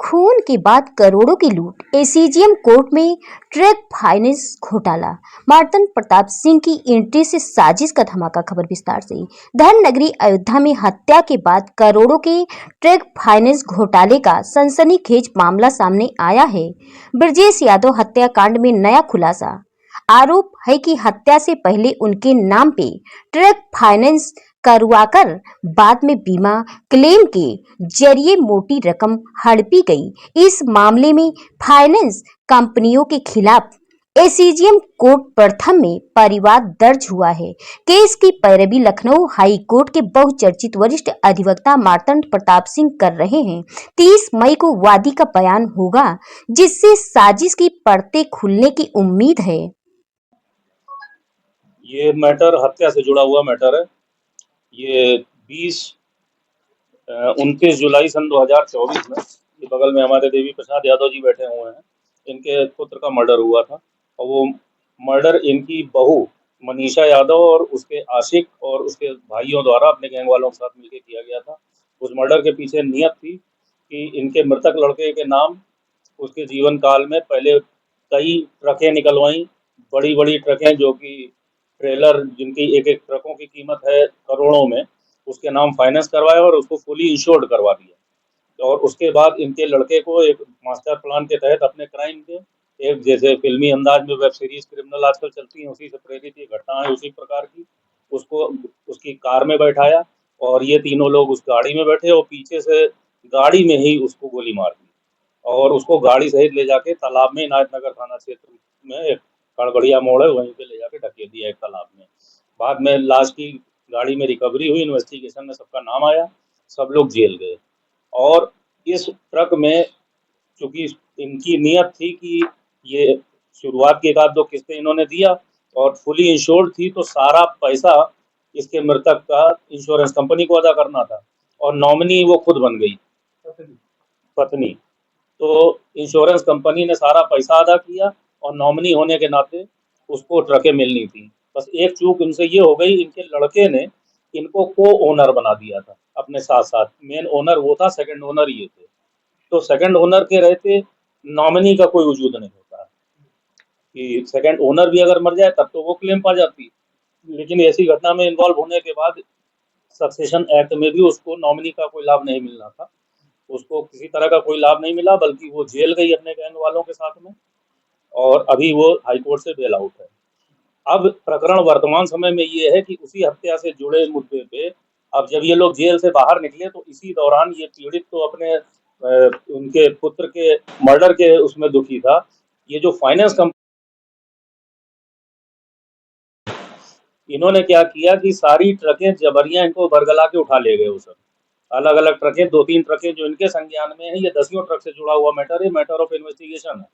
खून के बाद करोड़ों की लूट, एसीजीएम कोर्ट में ट्रक फाइनेंस घोटाला, मार्तंड प्रताप सिंह की एंट्री से साजिश का धमाका। खबर विस्तार से। धर्मनगरी अयोध्या में हत्या के बाद करोड़ों के ट्रक फाइनेंस घोटाले का सनसनीखेज मामला सामने आया है। ब्रजेश यादव हत्याकांड में नया खुलासा। आरोप है कि हत्या से पहले उनके नाम पे ट्रक फाइनेंस करवाकर बाद में बीमा क्लेम के जरिए मोटी रकम हड़पी गई। इस मामले में फाइनेंस कंपनियों के खिलाफ एसीजीएम कोर्ट प्रथम में परिवाद दर्ज हुआ है। केस की पैरवी लखनऊ हाई कोर्ट के बहुचर्चित वरिष्ठ अधिवक्ता मार्तंड प्रताप सिंह कर रहे हैं। 30 मई को वादी का बयान होगा, जिससे साजिश की परतें खुलने की उम्मीद है। ये मैटर हत्या से जुड़ा हुआ मैटर है। ये 29 जुलाई सन 2024 में ये बगल में हमारे देवी प्रसाद यादव जी बैठे हुए हैं, इनके पुत्र का मर्डर हुआ था। और वो मर्डर इनकी बहू मनीषा यादव और उसके आशिक और उसके भाइयों द्वारा अपने गैंग वालों के साथ मिलकर किया गया था। उस मर्डर के पीछे नियत थी कि इनके मृतक लड़के के नाम उसके जीवन काल में पहले कई ट्रकें निकलवाई, बड़ी बड़ी ट्रकें जो कि ट्रेलर जिनकी एक एक ट्रकों की कीमत है करोड़ों में, उसके नाम फाइनेंस करवाया और उसको फुली इंश्योर्ड करवा दिया। और उसके बाद इनके लड़के को एक मास्टर प्लान के तहत अपने क्राइम के एक जैसे फिल्मी अंदाज में वेब सीरीज क्रिमिनल आजकल चलती हैं, उसी से प्रेरित ये घटना है, उसी प्रकार की। उसको उसकी कार में बैठाया और ये तीनों लोग उस गाड़ी में बैठे और पीछे से गाड़ी में ही उसको गोली मार दी और उसको गाड़ी सहित ले जाके तालाब में इनायतनगर थाना क्षेत्र में एक कड़बड़िया मोड़ है वहीं पे ले जाके ढकेल दिया एक तालाब में। बाद में लाश की गाड़ी में रिकवरी हुई, इन्वेस्टिगेशन में सबका नाम आया, सब लोग जेल गए। और इस ट्रक में चूंकि इनकी नियत थी कि ये शुरुआत की एक आध दो किस्तें इन्होंने दिया और फुली इंश्योर्ड थी, तो सारा पैसा इसके मृतक का इंश्योरेंस कंपनी को अदा करना था और नॉमिनी वो खुद बन गई, पत्नी। तो इंश्योरेंस कंपनी ने सारा पैसा अदा किया और नॉमिनी होने के नाते उसको ट्रकें मिलनी थी। बस एक चूक उनसे ये हो गई, इनके लड़के ने इनको को ओनर बना दिया था अपने साथ साथ। मेन ओनर वो था, सेकंड ओनर ये थे। तो सेकंड ओनर के रहते नॉमिनी का कोई वजूद नहीं होता कि सेकंड ओनर भी अगर मर जाए तब तो वो क्लेम पा जाती। लेकिन ऐसी घटना में इन्वॉल्व होने के बाद सक्सेशन एक्ट में भी उसको नॉमिनी का कोई लाभ नहीं मिलना था। उसको किसी तरह का कोई लाभ नहीं मिला, बल्कि वो जेल गई अपने गैंग वालों के साथ में और अभी वो हाईकोर्ट से बेल आउट है। अब प्रकरण वर्तमान समय में ये है कि उसी हत्या से जुड़े मुद्दे पे अब जब ये लोग जेल से बाहर निकले तो इसी दौरान ये पीड़ित तो अपने उनके पुत्र के मर्डर के उसमें दुखी था। ये जो फाइनेंस कंपनी, इन्होंने क्या किया कि सारी ट्रकें जबरिया इनको बरगला के उठा ले गए। वो सब अलग अलग ट्रकें, दो तीन ट्रकें जो इनके संज्ञान में है, ये 10 ट्रक से जुड़ा हुआ मैटर है, मैटर ऑफ इन्वेस्टिगेशन है।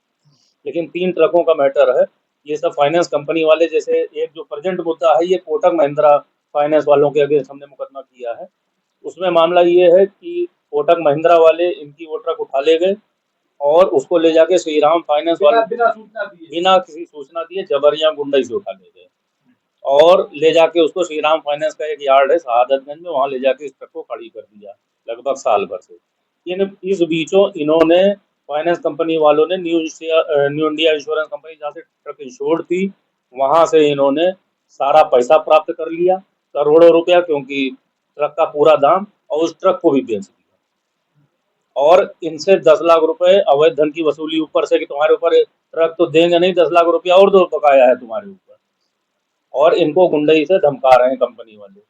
लेकिन 3 ट्रकों का मैटर है। ये सब फाइनेंस कंपनी वाले, जैसे एक जो प्रेजेंट मुद्दा है ये कोटक महिंद्रा फाइनेंस वालों के अगेंस्ट हमने मुकदमा किया है। उसमें मामला ये है कि कोटक महिंद्रा वाले इनकी वो ट्रक उठा ले गए और उसको ले जाके श्रीराम फाइनेंस वाले बिना किसी सूचना दिए जबरिया गुंडई से उठा ले गए और ले जाके उसको श्रीराम फाइनेंस का एक यार्ड है शहादतगंज में, वहां ले जाके इस ट्रक को खड़ी कर दिया लगभग साल भर से। इस बीचों इन्होंने फाइनेंस कंपनी वालों ने न्यू इंडिया इंश्योरेंस कंपनी जहाँ से ट्रक इंश्योर्ड थी वहां से इन्होंने सारा पैसा प्राप्त कर लिया, करोड़ों रुपया, क्योंकि ट्रक का पूरा दाम, और उस ट्रक को भी बेच दिया और इनसे 10 लाख रुपए अवैध धन की वसूली ऊपर से कि तुम्हारे ऊपर ट्रक तो देंगे नहीं, 10 लाख रुपया और दो बकाया है तुम्हारे ऊपर। और इनको गुंडई से धमका रहे हैं कंपनी वाले।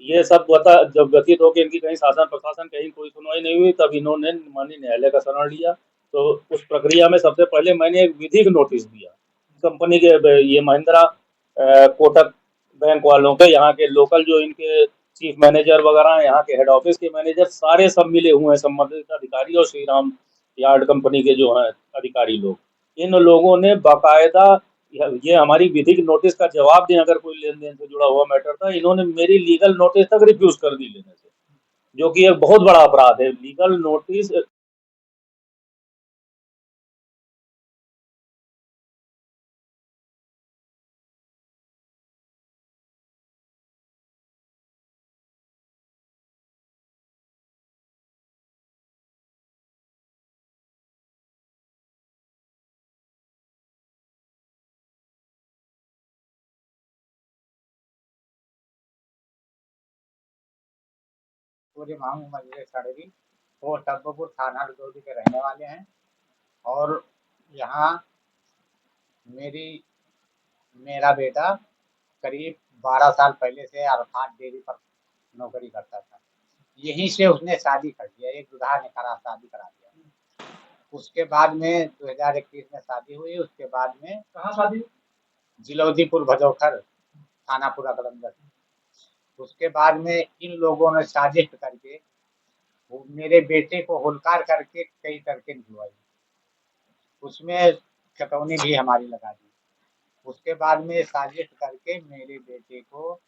ये सब बता जब व्यतीत हो कि इनकी कहीं शासन प्रशासन कहीं कोई सुनवाई नहीं हुई, तब इन्होंने माननीय न्यायालय का शरण लिया। तो उस प्रक्रिया में सबसे पहले मैंने एक विधिक नोटिस दिया कंपनी के, ये महिंद्रा कोटक बैंक वालों के, यहाँ के लोकल जो इनके चीफ मैनेजर वगैरह हैं, यहाँ के हेड ऑफिस के मैनेजर सारे सब मिले हुए हैं, संबंधित अधिकारी और श्रीराम यार्ड कंपनी के जो हैं अधिकारी लोग। इन लोगों ने बाकायदा ये हमारी विधिक नोटिस का जवाब दें, अगर कोई लेन देन से जुड़ा हुआ मैटर था, इन्होंने मेरी लीगल नोटिस तक रिफ्यूज कर दी लेने से, जो कि एक बहुत बड़ा अपराध है। लीगल नोटिस पूरे महमूद मजलिस सड़वी, वो टब्बपुर थाना हरदोई के रहने वाले हैं। और यहाँ मेरा बेटा करीब 12 साल पहले से अरफात डेयरी पर नौकरी करता था। यहीं से उसने शादी कर दिया, एक दुल्हा ने शादी करा दिया। उसके बाद में 2021 में शादी हुई। उसके बाद में कहाँ शादी? जिलौदीपुर भदौखर, थानापुरा कलंदर। उसके बाद में इन लोगों ने साजिश करके वो मेरे बेटे को होलकार करके कई करके निकलवाई, उसमें खतौनी भी हमारी लगा दी। उसके बाद में साजिश करके मेरे बेटे को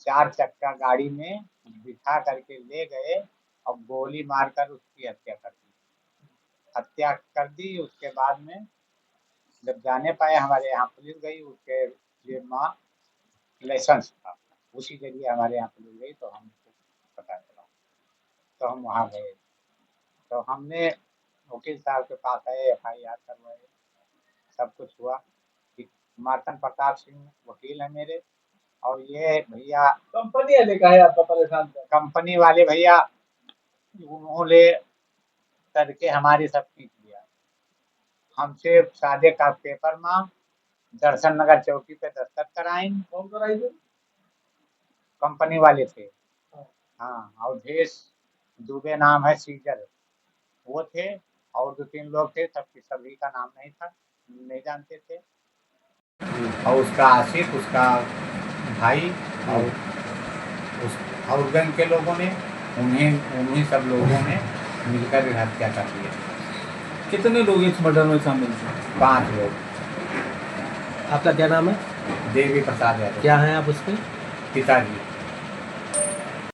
4 चक्का गाड़ी में बिठा करके ले गए और गोली मारकर उसकी हत्या कर दी। उसके बाद में जब जाने पाए, हमारे यहाँ पुलिस गई, उसके लिए माँ लाइसेंस था, उसी जरिए हमारे यहाँ पुलिस गई तो हमको पता चला, तो हम वहाँ गए। तो हमने वकील साहब के पास आए, FIR करवाए, सब कुछ हुआ। मार्तन प्रताप सिंह वकील है मेरे, और ये भैया कंपनी वाले का है आपका परेशान कर? कंपनी वाले भैया उन्होंने करके हमारी सब खींच लिया। हमसे सादे का पेपर मांग, दर्शन नगर चौकी पे दस्तखत कराई। कौन कराई थे? कंपनी वाले थे। हाँ, और देश दुबे नाम है, सीजर वो थे, और 2-3 लोग थे, सभी का नाम नहीं था, नहीं जानते थे। और उसका आशिक, उसका भाई और गैंग के लोगों ने उन्हीं सब लोगों ने मिलकर हत्या कर दी। कितने लोग इस मर्डर में शामिल थे? 5 लोग। आपका क्या नाम है? देवी प्रसाद यादव। क्या है आप उसके? पिताजी।